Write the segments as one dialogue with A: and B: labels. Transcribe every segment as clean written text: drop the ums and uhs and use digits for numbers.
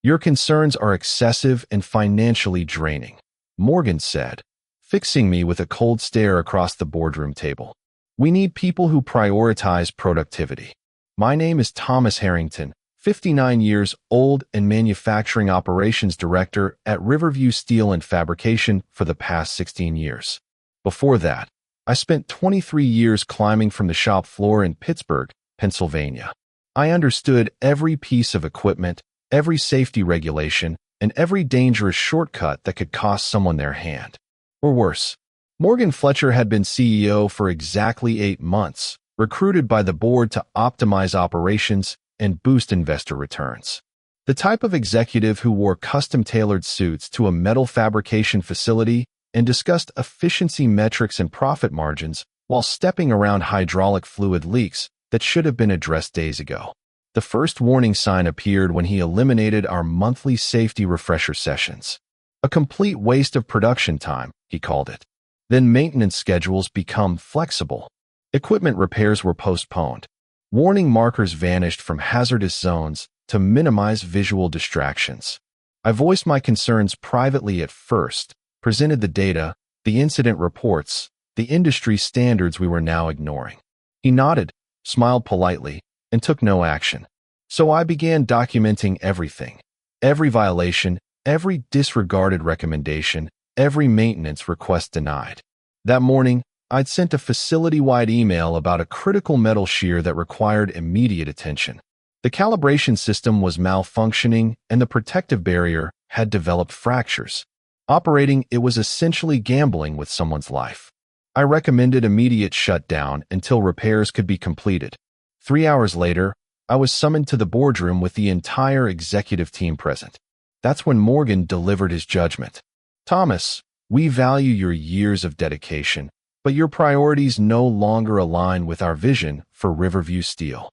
A: Your concerns are excessive and financially draining, Morgan said, fixing me with a cold stare across the boardroom table. We need people who prioritize productivity. My name is Thomas Harrington, 59 years old and manufacturing operations director at Riverview Steel Fabrication for the past 16 years. Before that, I spent 23 years climbing from the shop floor in Pittsburgh, Pennsylvania. I understood every piece of equipment, every safety regulation, and every dangerous shortcut that could cost someone their hand. Or worse. Morgan Fletcher had been CEO for exactly 8 months, recruited by the board to optimize operations and boost investor returns. The type of executive who wore custom-tailored suits to a metal fabrication facility and discussed efficiency metrics and profit margins while stepping around hydraulic fluid leaks that should have been addressed days ago. The first warning sign appeared when he eliminated our monthly safety refresher sessions. A complete waste of production time, he called it. Then maintenance schedules become flexible. Equipment repairs were postponed. Warning markers vanished from hazardous zones to minimize visual distractions. I voiced my concerns privately at first, presented the data, the incident reports, the industry standards we were now ignoring. He nodded, smiled politely, and took no action. So I began documenting everything. Every violation, every disregarded recommendation, every maintenance request denied. That morning, I'd sent a facility-wide email about a critical metal shear that required immediate attention. The calibration system was malfunctioning and the protective barrier had developed fractures. Operating it was essentially gambling with someone's life. I recommended immediate shutdown until repairs could be completed. 3 hours later, I was summoned to the boardroom with the entire executive team present. That's when Morgan delivered his judgment. Thomas, we value your years of dedication, but your priorities no longer align with our vision for Riverview Steel.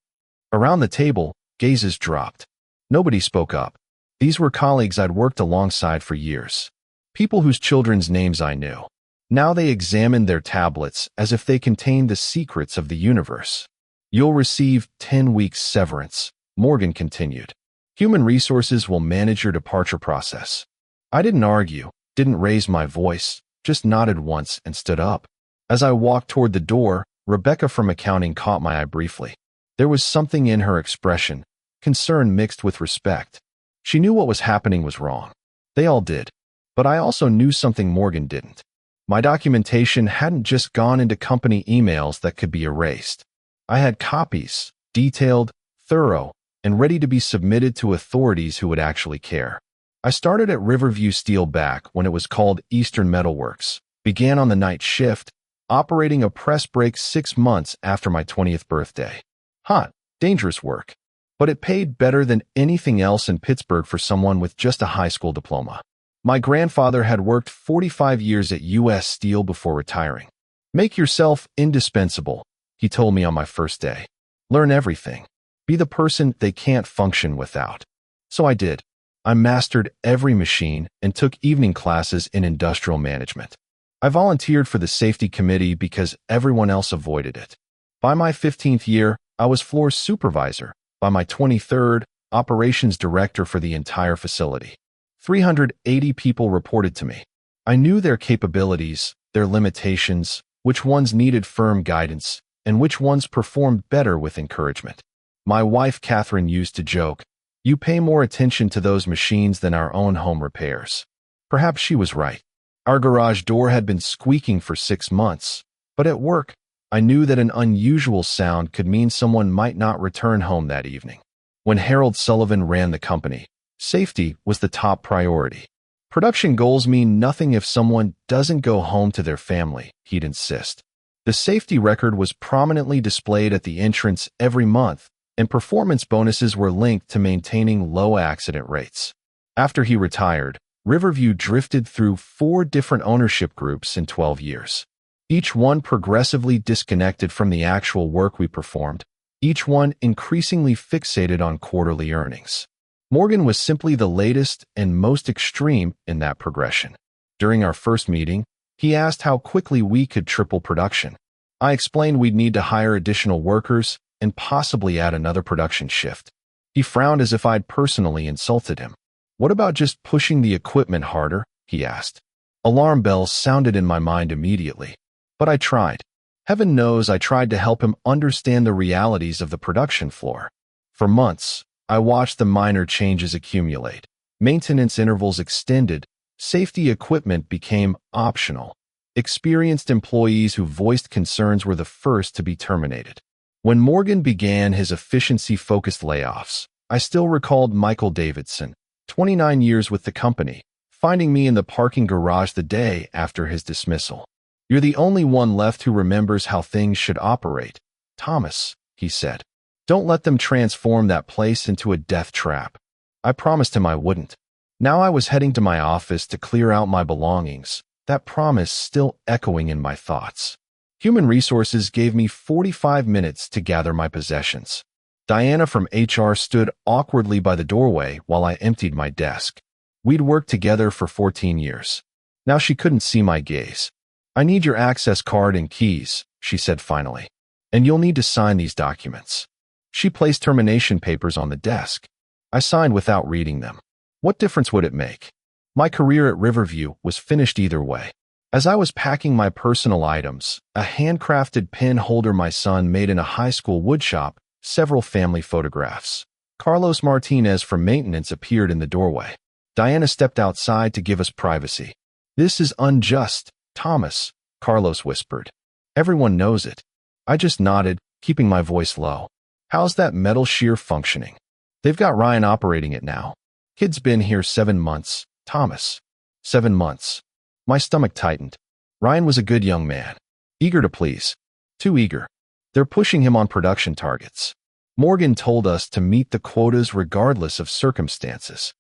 A: Around the table, gazes dropped. Nobody spoke up. These were colleagues I'd worked alongside for years. People whose children's names I knew. Now they examined their tablets as if they contained the secrets of the universe. You'll receive 10 weeks severance, Morgan continued. Human resources will manage your departure process. I didn't argue, didn't raise my voice, just nodded once and stood up. As I walked toward the door, Rebecca from accounting caught my eye briefly. There was something in her expression, concern mixed with respect. She knew what was happening was wrong. They all did. But I also knew something Morgan didn't. My documentation hadn't just gone into company emails that could be erased. I had copies, detailed, thorough, and ready to be submitted to authorities who would actually care. I started at Riverview Steel back when it was called Eastern Metalworks, began on the night shift, operating a press brake 6 months after my 20th birthday. Hot, dangerous work. But it paid better than anything else in Pittsburgh for someone with just a high school diploma. My grandfather had worked 45 years at U.S. Steel before retiring. Make yourself indispensable, he told me on my first day. Learn everything. Be the person they can't function without. So I did. I mastered every machine and took evening classes in industrial management. I volunteered for the safety committee because everyone else avoided it. By my 15th year, I was floor supervisor. By my 23rd, operations director for the entire facility. 380 people reported to me. I knew their capabilities, their limitations, which ones needed firm guidance, and which ones performed better with encouragement. My wife, Catherine, used to joke, "You pay more attention to those machines than our own home repairs." Perhaps she was right. Our garage door had been squeaking for 6 months, but at work, I knew that an unusual sound could mean someone might not return home that evening. When Harold Sullivan ran the company, safety was the top priority. Production goals mean nothing if someone doesn't go home to their family, he'd insist. The safety record was prominently displayed at the entrance every month, and performance bonuses were linked to maintaining low accident rates. After he retired, Riverview drifted through 4 different ownership groups in 12 years. Each one progressively disconnected from the actual work we performed, each one increasingly fixated on quarterly earnings. Morgan was simply the latest and most extreme in that progression. During our first meeting, he asked how quickly we could triple production. I explained we'd need to hire additional workers and possibly add another production shift. He frowned as if I'd personally insulted him. What about just pushing the equipment harder? He asked. Alarm bells sounded in my mind immediately. But I tried. Heaven knows I tried to help him understand the realities of the production floor. For months, I watched the minor changes accumulate. Maintenance intervals extended. Safety equipment became optional. Experienced employees who voiced concerns were the first to be terminated. When Morgan began his efficiency-focused layoffs, I still recalled Michael Davidson, 29 years with the company, finding me in the parking garage the day after his dismissal. You're the only one left who remembers how things should operate, Thomas, he said. Don't let them transform that place into a death trap. I promised him I wouldn't. Now I was heading to my office to clear out my belongings, that promise still echoing in my thoughts. Human Resources gave me 45 minutes to gather my possessions. Diana from HR stood awkwardly by the doorway while I emptied my desk. We'd worked together for 14 years. Now she couldn't see my gaze. I need your access card and keys, she said finally. And you'll need to sign these documents. She placed termination papers on the desk. I signed without reading them. What difference would it make? My career at Riverview was finished either way. As I was packing my personal items, a handcrafted pen holder my son made in a high school woodshop, several family photographs. Carlos Martinez from maintenance appeared in the doorway. Diana stepped outside to give us privacy. This is unjust, Thomas, Carlos whispered. Everyone knows it. I just nodded, keeping my voice low. How's that metal shear functioning? They've got Ryan operating it now. Kid's been here 7 months, Thomas. 7 months. My stomach tightened. Ryan was a good young man. Eager to please. Too eager. They're pushing him on production targets. Morgan told us to meet the quotas regardless of circumstances.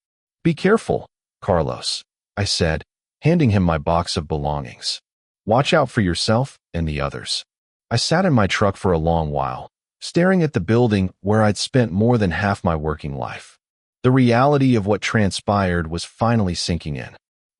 A: Be careful, Carlos, I said, handing him my box of belongings. Watch out for yourself and the others. I sat in my truck for a long while, staring at the building where I'd spent more than half my working life. The reality of what transpired was finally sinking in.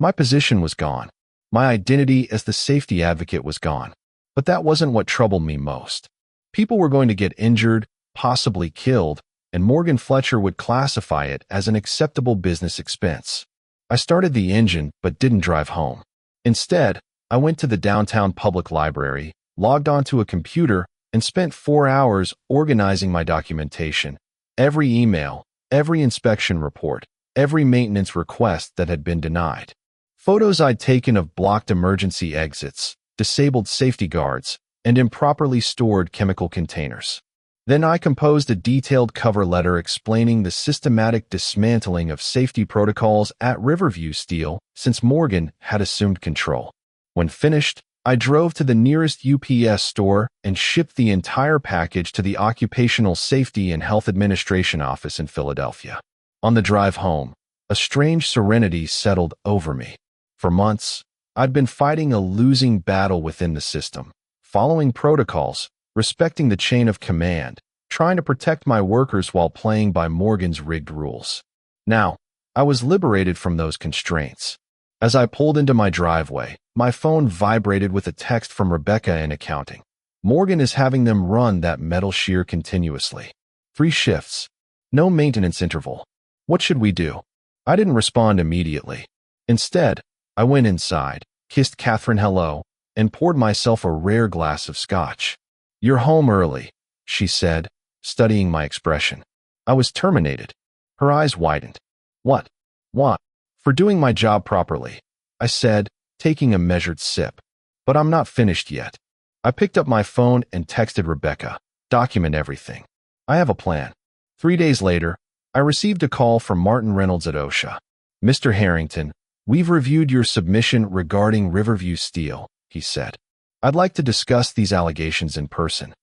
A: My position was gone. My identity as the safety advocate was gone. But that wasn't what troubled me most. People were going to get injured, possibly killed, and Morgan Fletcher would classify it as an acceptable business expense. I started the engine but didn't drive home. Instead, I went to the downtown public library, logged onto a computer, and spent 4 hours organizing my documentation. Every email, every inspection report, every maintenance request that had been denied. Photos I'd taken of blocked emergency exits, disabled safety guards, and improperly stored chemical containers. Then I composed a detailed cover letter explaining the systematic dismantling of safety protocols at Riverview Steel since Morgan had assumed control. When finished, I drove to the nearest UPS store and shipped the entire package to the Occupational Safety and Health Administration office in Philadelphia. On the drive home, a strange serenity settled over me. For months, I'd been fighting a losing battle within the system, following protocols, respecting the chain of command, trying to protect my workers while playing by Morgan's rigged rules. Now, I was liberated from those constraints. As I pulled into my driveway, my phone vibrated with a text from Rebecca in accounting. Morgan is having them run that metal shear continuously. 3 shifts. No maintenance interval. What should we do? I didn't respond immediately. Instead, I went inside, kissed Catherine hello, and poured myself a rare glass of scotch. You're home early, she said, studying my expression. I was terminated. Her eyes widened. What? What? For doing my job properly, I said, taking a measured sip. But I'm not finished yet. I picked up my phone and texted Rebecca. Document everything. I have a plan. 3 days later, I received a call from Martin Reynolds at OSHA. Mr. Harrington, we've reviewed your submission regarding Riverview Steel, he said. I'd like to discuss these allegations in person.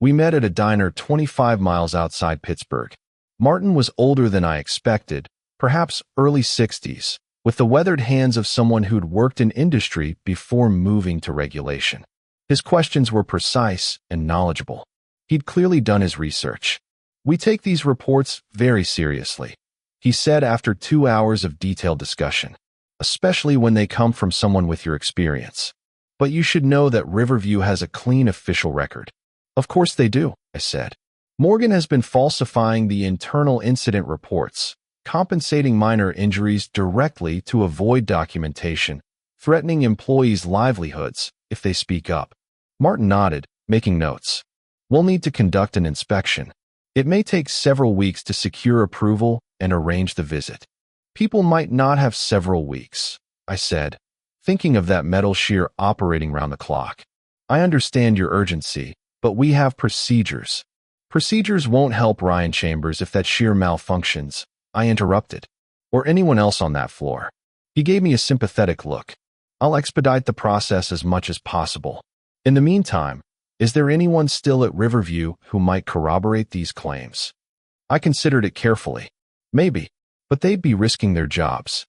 A: We met at a diner 25 miles outside Pittsburgh. Martin was older than I expected, perhaps early 60s, with the weathered hands of someone who'd worked in industry before moving to regulation. His questions were precise and knowledgeable. He'd clearly done his research. We take these reports very seriously, he said after 2 hours of detailed discussion, especially when they come from someone with your experience. But you should know that Riverview has a clean official record. Of course they do, I said. Morgan has been falsifying the internal incident reports, compensating minor injuries directly to avoid documentation, threatening employees' livelihoods if they speak up. Martin nodded, making notes. We'll need to conduct an inspection. It may take several weeks to secure approval and arrange the visit. People might not have several weeks, I said, thinking of that metal shear operating round the clock. I understand your urgency, but we have procedures. Procedures won't help Ryan Chambers if that shear malfunctions, I interrupted, or anyone else on that floor. He gave me a sympathetic look. I'll expedite the process as much as possible. In the meantime, is there anyone still at Riverview who might corroborate these claims? I considered it carefully. Maybe, but they'd be risking their jobs.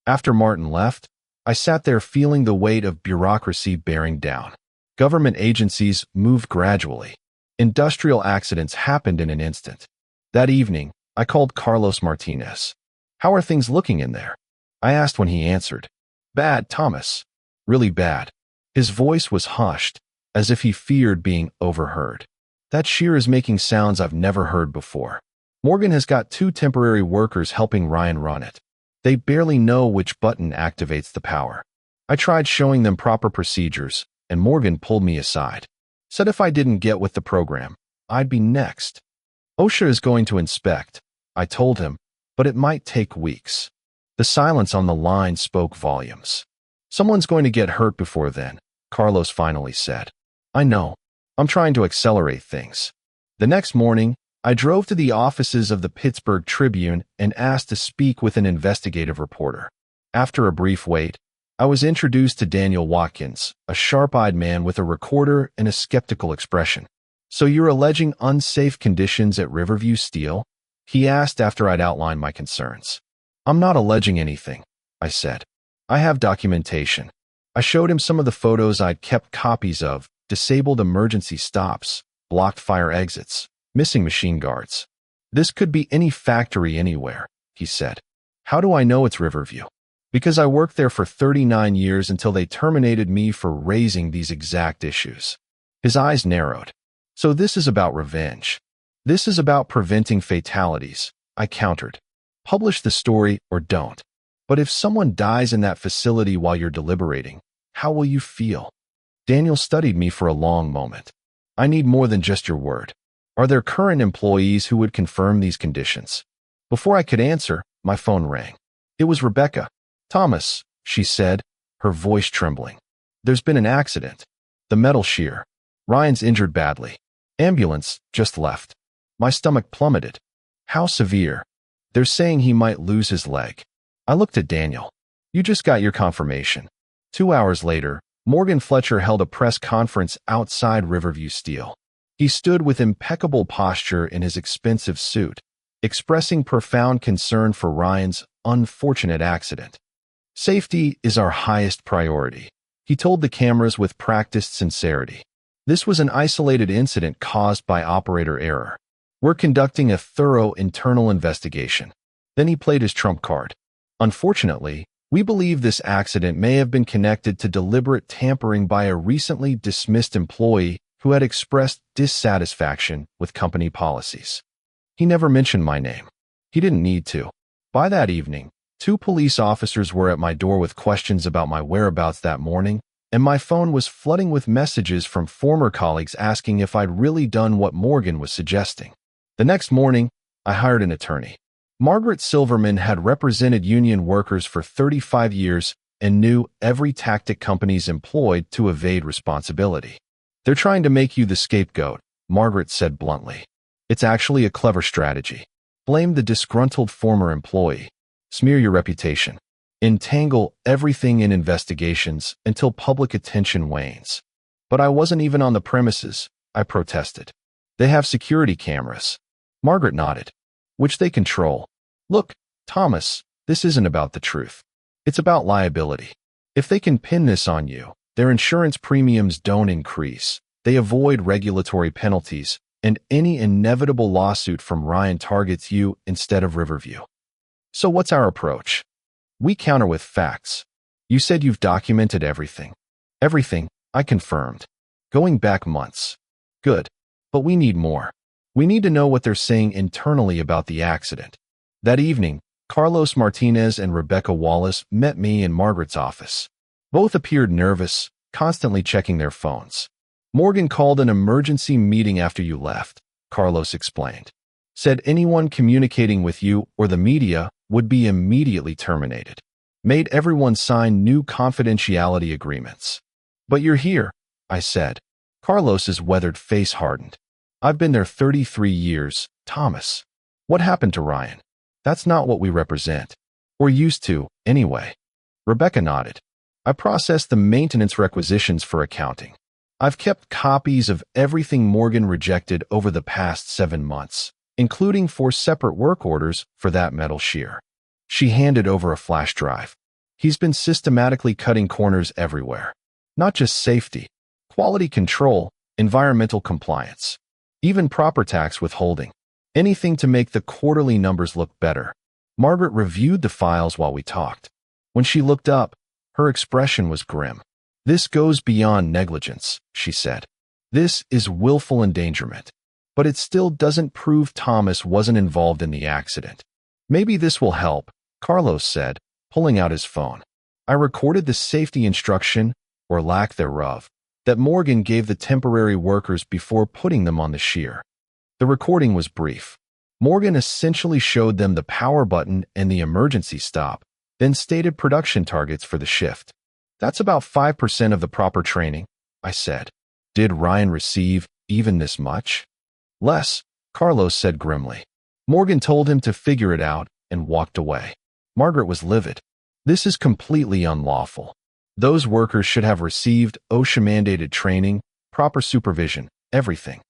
A: After Martin left, I sat there feeling the weight of bureaucracy bearing down. Government agencies moved gradually. Industrial accidents happened in an instant. That evening, I called Carlos Martinez. "How are things looking in there?" I asked when he answered. "Bad, Thomas. Really bad." His voice was hushed, as if he feared being overheard. "That shear is making sounds I've never heard before. Morgan has got 2 temporary workers helping Ryan run it. They barely know which button activates the power." I tried showing them proper procedures, and Morgan pulled me aside. Said if I didn't get with the program, I'd be next. OSHA is going to inspect, I told him, but it might take weeks. The silence on the line spoke volumes. "Someone's going to get hurt before then," Carlos finally said. "I know. I'm trying to accelerate things." The next morning, I drove to the offices of the Pittsburgh Tribune and asked to speak with an investigative reporter. After a brief wait, I was introduced to Daniel Watkins, a sharp-eyed man with a recorder and a skeptical expression. "So you're alleging unsafe conditions at Riverview Steel?" he asked after I'd outlined my concerns. "I'm not alleging anything," I said. "I have documentation." I showed him some of the photos I'd kept copies of: disabled emergency stops, blocked fire exits, missing machine guards. "This could be any factory anywhere," he said. "How do I know it's Riverview?" "Because I worked there for 39 years until they terminated me for raising these exact issues." His eyes narrowed. "So this is about revenge. This is about preventing fatalities," I countered. "Publish the story or don't. But if someone dies in that facility while you're deliberating, how will you feel?" Daniel studied me for a long moment. "I need more than just your word. Are there current employees who would confirm these conditions?" Before I could answer, my phone rang. It was Rebecca. "Thomas," she said, her voice trembling. "There's been an accident. The metal shear. Ryan's injured badly. Ambulance just left." My stomach plummeted. "How severe?" "They're saying he might lose his leg." I looked at Daniel. "You just got your confirmation." 2 hours later, Morgan Fletcher held a press conference outside Riverview Steel. He stood with impeccable posture in his expensive suit, expressing profound concern for Ryan's unfortunate accident. "Safety is our highest priority," he told the cameras with practiced sincerity. "This was an isolated incident caused by operator error. We're conducting a thorough internal investigation." Then he played his trump card. "Unfortunately, we believe this accident may have been connected to deliberate tampering by a recently dismissed employee who had expressed dissatisfaction with company policies." He never mentioned my name. He didn't need to. By that evening, 2 police officers were at my door with questions about my whereabouts that morning, and my phone was flooding with messages from former colleagues asking if I'd really done what Morgan was suggesting. The next morning, I hired an attorney. Margaret Silverman had represented union workers for 35 years and knew every tactic companies employed to evade responsibility. "They're trying to make you the scapegoat," Margaret said bluntly. "It's actually a clever strategy. Blame the disgruntled former employee. Smear your reputation. Entangle everything in investigations until public attention wanes." "But I wasn't even on the premises," I protested. "They have security cameras." Margaret nodded. "Which they control. Look, Thomas, this isn't about the truth. It's about liability. If they can pin this on you, their insurance premiums don't increase. They avoid regulatory penalties, and any inevitable lawsuit from Ryan targets you instead of Riverview. So what's our approach?" "We counter with facts. You said you've documented everything." "Everything," I confirmed. "Going back months." "Good. But we need more. We need to know what they're saying internally about the accident." That evening, Carlos Martinez and Rebecca Wallace met me in Margaret's office. Both appeared nervous, constantly checking their phones. Morgan called an emergency meeting after you left, Carlos explained. Said anyone communicating with you or the media would be immediately terminated. Made everyone sign new confidentiality agreements. But you're here, I said. Carlos's weathered face hardened. I've been there 33 years, Thomas. What happened to Ryan? That's not what we represent. Or used to, anyway. Rebecca nodded. I processed the maintenance requisitions for accounting. I've kept copies of everything Morgan rejected over the past 7 months, including 4 separate work orders for that metal shear. She handed over a flash drive. He's been systematically cutting corners everywhere. Not just safety, quality control, environmental compliance, even proper tax withholding. Anything to make the quarterly numbers look better. Margaret reviewed the files while we talked. When she looked up, her expression was grim. This goes beyond negligence, she said. This is willful endangerment. But it still doesn't prove Thomas wasn't involved in the accident. Maybe this will help, Carlos said, pulling out his phone. I recorded the safety instruction, or lack thereof, that Morgan gave the temporary workers before putting them on the shear. The recording was brief. Morgan essentially showed them the power button and the emergency stop, then stated production targets for the shift. That's about 5% of the proper training, I said. Did Ryan receive even this much? Less, Carlos said grimly. Morgan told him to figure it out and walked away. Margaret was livid. This is completely unlawful. Those workers should have received OSHA-mandated training, proper supervision, everything.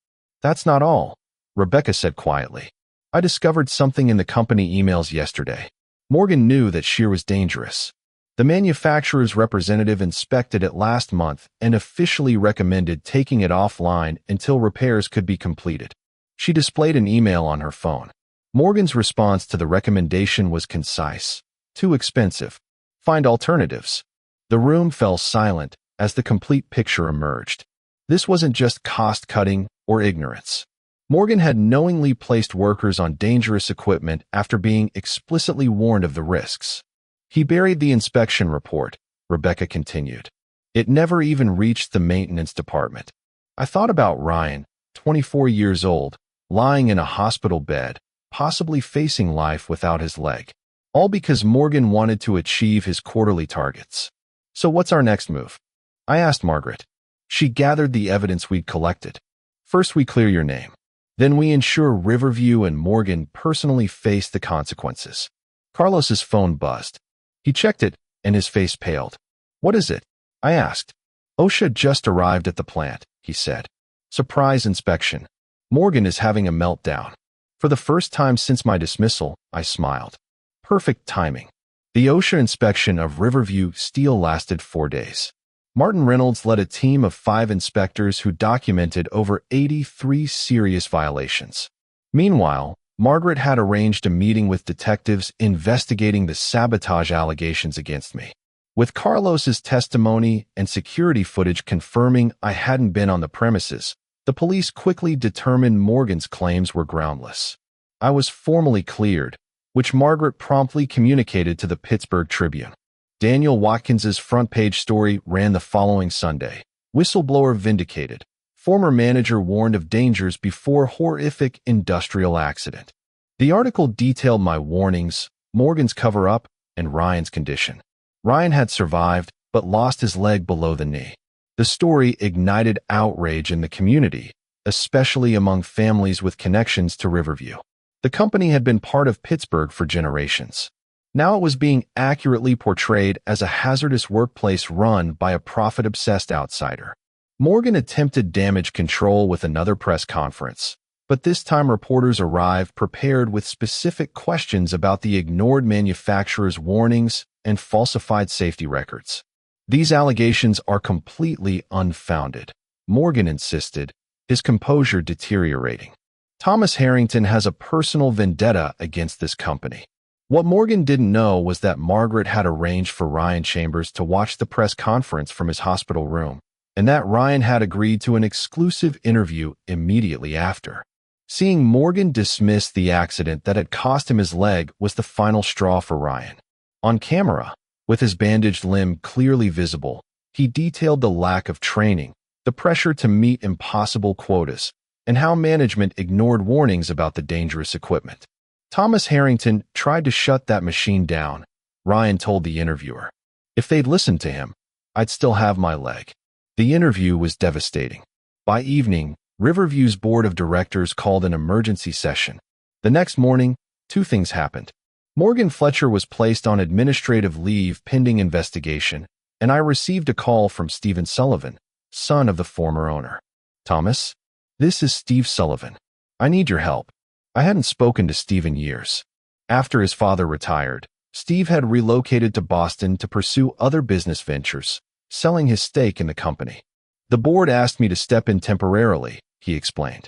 A: That's not all, Rebecca said quietly. I discovered something in the company emails yesterday. Morgan knew that shear was dangerous. The manufacturer's representative inspected it last month and officially recommended taking it offline until repairs could be completed. She displayed an email on her phone. Morgan's response to the recommendation was concise. Too expensive. Find alternatives. The room fell silent as the complete picture emerged. This wasn't just cost-cutting or ignorance. Morgan had knowingly placed workers on dangerous equipment after being explicitly warned of the risks. He buried the inspection report, Rebecca continued. It never even reached the maintenance department. I thought about Ryan, 24 years old, lying in a hospital bed, possibly facing life without his leg. All because Morgan wanted to achieve his quarterly targets. So what's our next move? I asked Margaret. She gathered the evidence we'd collected. First we clear your name. Then we ensure Riverview and Morgan personally face the consequences. Carlos's phone buzzed. He checked it, and his face paled. What is it? I asked. OSHA just arrived at the plant, he said. Surprise inspection. Morgan is having a meltdown. For the first time since my dismissal, I smiled. Perfect timing. The OSHA inspection of Riverview Steel lasted 4 days. Martin Reynolds led a team of 5 inspectors who documented over 83 serious violations. Meanwhile, Margaret had arranged a meeting with detectives investigating the sabotage allegations against me. With Carlos's testimony and security footage confirming I hadn't been on the premises, the police quickly determined Morgan's claims were groundless. I was formally cleared, which Margaret promptly communicated to the Pittsburgh Tribune. Daniel Watkins's front-page story ran the following Sunday. Whistleblower vindicated. Former manager warned of dangers before horrific industrial accident. The article detailed my warnings, Morgan's cover-up, and Ryan's condition. Ryan had survived, but lost his leg below the knee. The story ignited outrage in the community, especially among families with connections to Riverview. The company had been part of Pittsburgh for generations. Now it was being accurately portrayed as a hazardous workplace run by a profit-obsessed outsider. Morgan attempted damage control with another press conference, but this time reporters arrived prepared with specific questions about the ignored manufacturer's warnings and falsified safety records. These allegations are completely unfounded, Morgan insisted, his composure deteriorating. Thomas Harrington has a personal vendetta against this company. What Morgan didn't know was that Margaret had arranged for Ryan Chambers to watch the press conference from his hospital room, and that Ryan had agreed to an exclusive interview immediately after. Seeing Morgan dismiss the accident that had cost him his leg was the final straw for Ryan. On camera, with his bandaged limb clearly visible, he detailed the lack of training, the pressure to meet impossible quotas, and how management ignored warnings about the dangerous equipment. Thomas Harrington tried to shut that machine down, Ryan told the interviewer. If they'd listened to him, I'd still have my leg. The interview was devastating. By evening, Riverview's board of directors called an emergency session. The next morning, two things happened. Morgan Fletcher was placed on administrative leave pending investigation, and I received a call from Stephen Sullivan, son of the former owner. Thomas, this is Steve Sullivan. I need your help. I hadn't spoken to Steve in years. After his father retired, Steve had relocated to Boston to pursue other business ventures, selling his stake in the company. The board asked me to step in temporarily, he explained.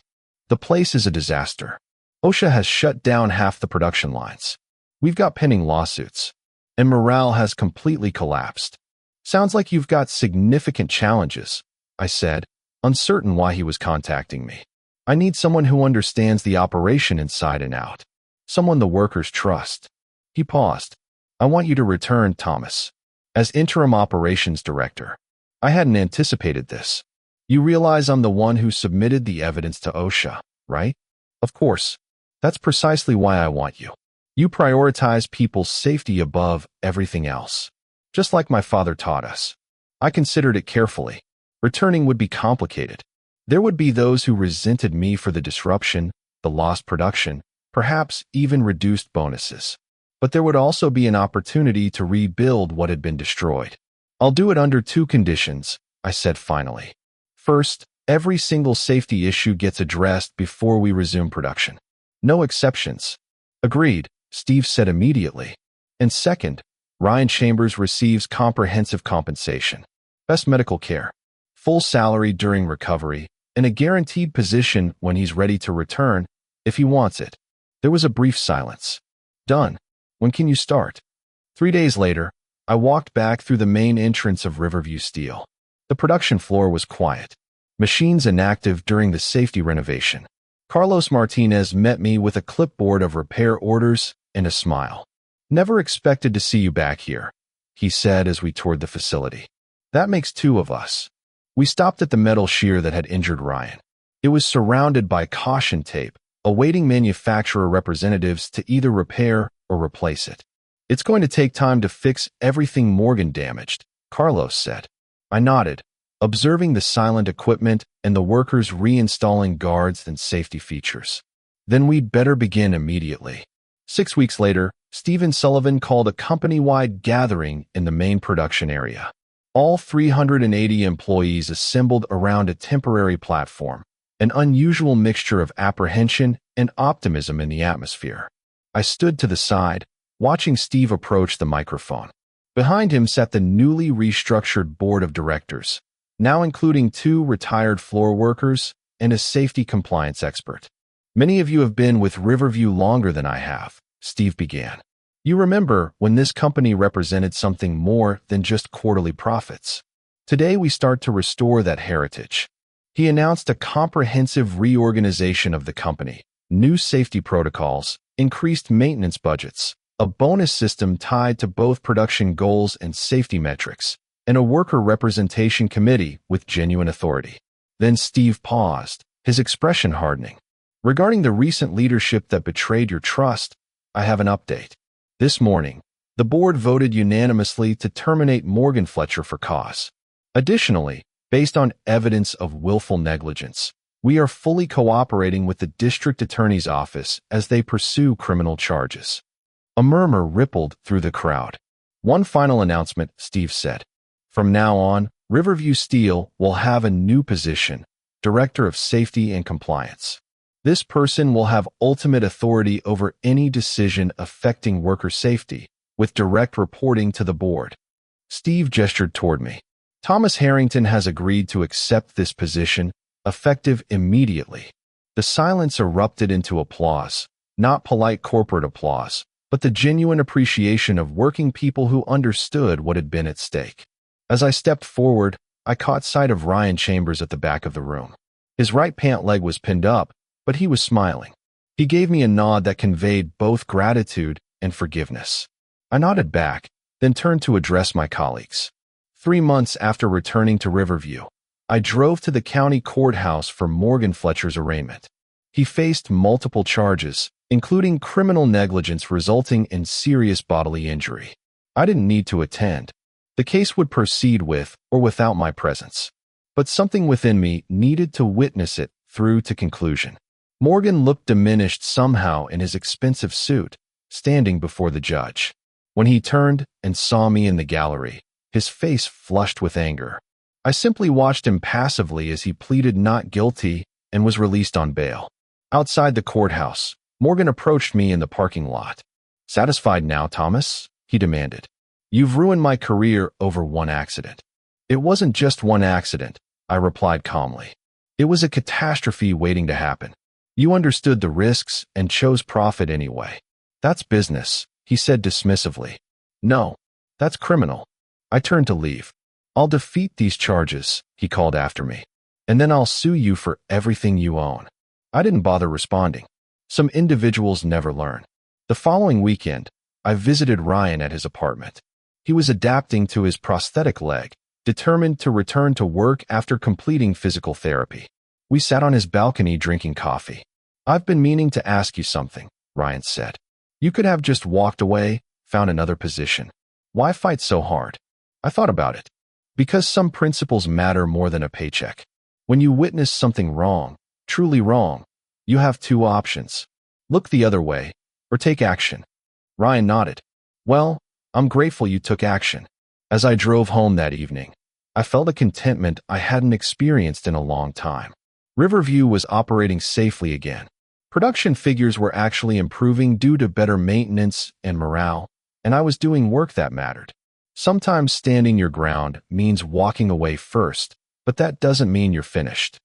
A: The place is a disaster. OSHA has shut down half the production lines. We've got pending lawsuits, and morale has completely collapsed. Sounds like you've got significant challenges, I said, uncertain why he was contacting me. I need someone who understands the operation inside and out. Someone the workers trust. He paused. I want you to return, Thomas, as interim operations director. I hadn't anticipated this. You realize I'm the one who submitted the evidence to OSHA, right? Of course. That's precisely why I want you. You prioritize people's safety above everything else. Just like my father taught us. I considered it carefully. Returning would be complicated. There would be those who resented me for the disruption, the lost production, perhaps even reduced bonuses. But there would also be an opportunity to rebuild what had been destroyed. I'll do it under two conditions, I said finally. First, every single safety issue gets addressed before we resume production. No exceptions. Agreed, Steve said immediately. And second, Ryan Chambers receives comprehensive compensation, best medical care, full salary during recovery, and a guaranteed position when he's ready to return, if he wants it. There was a brief silence. Done. When can you start? 3 days later, I walked back through the main entrance of Riverview Steel. The production floor was quiet. Machines inactive during the safety renovation. Carlos Martinez met me with a clipboard of repair orders and a smile. Never expected to see you back here, he said as we toured the facility. That makes two of us. We stopped at the metal shear that had injured Ryan. It was surrounded by caution tape, awaiting manufacturer representatives to either repair or replace it. It's going to take time to fix everything Morgan damaged, Carlos said. I nodded, observing the silent equipment and the workers reinstalling guards and safety features. Then we'd better begin immediately. 6 weeks later, Stephen Sullivan called a company-wide gathering in the main production area. All 380 employees assembled around a temporary platform, an unusual mixture of apprehension and optimism in the atmosphere. I stood to the side, watching Steve approach the microphone. Behind him sat the newly restructured board of directors, now including 2 retired floor workers and a safety compliance expert. Many of you have been with Riverview longer than I have, Steve began. You remember when this company represented something more than just quarterly profits. Today we start to restore that heritage. He announced a comprehensive reorganization of the company, new safety protocols, increased maintenance budgets, a bonus system tied to both production goals and safety metrics, and a worker representation committee with genuine authority. Then Steve paused, his expression hardening. Regarding the recent leadership that betrayed your trust, I have an update. This morning, the board voted unanimously to terminate Morgan Fletcher for cause. Additionally, based on evidence of willful negligence, we are fully cooperating with the district attorney's office as they pursue criminal charges. A murmur rippled through the crowd. One final announcement, Steve said. From now on, Riverview Steel will have a new position, Director of Safety and Compliance. This person will have ultimate authority over any decision affecting worker safety, with direct reporting to the board. Steve gestured toward me. Thomas Harrington has agreed to accept this position, effective immediately. The silence erupted into applause, not polite corporate applause, but the genuine appreciation of working people who understood what had been at stake. As I stepped forward, I caught sight of Ryan Chambers at the back of the room. His right pant leg was pinned up, but he was smiling. He gave me a nod that conveyed both gratitude and forgiveness. I nodded back, then turned to address my colleagues. 3 months after returning to Riverview, I drove to the county courthouse for Morgan Fletcher's arraignment. He faced multiple charges, including criminal negligence resulting in serious bodily injury. I didn't need to attend. The case would proceed with or without my presence. But something within me needed to witness it through to conclusion. Morgan looked diminished somehow in his expensive suit, standing before the judge. When he turned and saw me in the gallery, his face flushed with anger. I simply watched him passively as he pleaded not guilty and was released on bail. Outside the courthouse, Morgan approached me in the parking lot. "Satisfied now, Thomas?" he demanded. "You've ruined my career over one accident." "It wasn't just one accident," I replied calmly. "It was a catastrophe waiting to happen. You understood the risks and chose profit anyway." "That's business," he said dismissively. "No, that's criminal." I turned to leave. "I'll defeat these charges," he called after me. "And then I'll sue you for everything you own." I didn't bother responding. Some individuals never learn. The following weekend, I visited Ryan at his apartment. He was adapting to his prosthetic leg, determined to return to work after completing physical therapy. We sat on his balcony drinking coffee. "I've been meaning to ask you something," Ryan said. "You could have just walked away, found another position. Why fight so hard?" I thought about it. Because some principles matter more than a paycheck. When you witness something wrong, truly wrong, you have two options: look the other way, or take action. Ryan nodded. "Well, I'm grateful you took action." As I drove home that evening, I felt a contentment I hadn't experienced in a long time. Riverview was operating safely again. Production figures were actually improving due to better maintenance and morale, and I was doing work that mattered. Sometimes standing your ground means walking away first, but that doesn't mean you're finished.